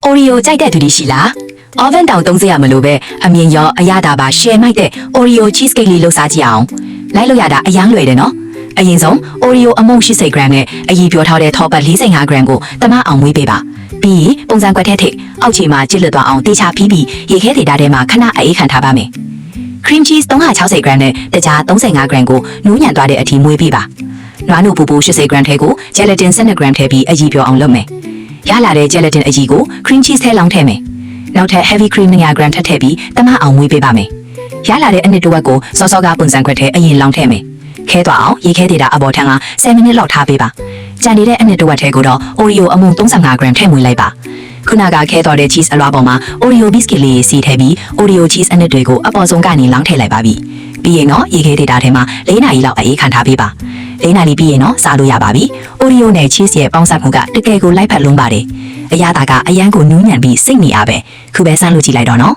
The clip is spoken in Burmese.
Oreo ကြိုက်တဲ့သူတွေရှိလား Oven တောင်သုံးစရာမလိုပဲအမြင်ရောအရသာပါ share မိုက်တဲ့ Oreo cheesecake လေးလုပ်စားကြည့်အောင်လိုက်လို့ရတာအယမ်းလွယ်တယ်နော်အရင်ဆုံး Oreo အမုံ80 gram နဲ့အရည်ပြောထားတဲ့ Topper 45 gram ကိုတမအောင်မွေးပေးပါပြီးရင်ပုံစံကွက်ထဲထိအောက်ခြေမှာကျစ်လွတ်သွားအောင်တေချာပြီးပြီးရေခဲဒေတာထဲမှာခဏအေးခံထားပါမယ် Cream cheese 360 gram နဲ့တခြား35 gram ကိုနူးညံ့သွားတဲ့အထိမွေးပေးပါနွားနို့ပူပူ80 gram ထဲကို gelatin 12 gram ထည့်ပြီးအရည်ပြောအောင်လုပ်မယ်ရလာတဲ့ gelatin အရည်ကို cream cheese ထဲလောင်းထည့်မယ်နောက်ထပ် heavy cream 200 gram ထပ်ထည့်ပြီးတမအောင်မွေးပေးပါမယ်ရလာတဲ့အနှစ်တစ်ဝက်ကိုစောစောကပုံစံခွက်ထဲအရင်လောင်းထည့်မယ်ခဲသွားအောင်ရေခဲဒေတာအပေါ်ထံက10မိနစ်လောက်ထားပေးပါကြံနေတဲ့အနှစ်တစ်ဝက်ထဲကိုတော့ Oreo အမုံ35 gram ထည့်မွေးလိုက်ပါခုနကခဲတော်တဲ့ cheese အလွှာပေါ်မှာ Oreo biscuit လေးစီထည့်ပြီး Oreo cheese အနှစ်တွေကိုအပေါ်ဆုံးကနေလောင်းထည့်လိုက်ပါပြီပြီးရင်တော့ရေခဲဒေတာထဲမှာ4နာရီလောက်အေးခံထားပေးပါ4နာရီပြီးရင်တော့စားလို့ရပါပြီ Oreo နဲ့ cheese ရဲ့ပေါင်းစပ်မှုကတကယ်ကိုလိုက်ဖက်လုံးပါတယ်အရသာကအရန်ကိုနူးညံ့ပြီးစိတ်နေအားပဲခုပဲစမ်းလို့ကြည့်လိုက်တော့နော်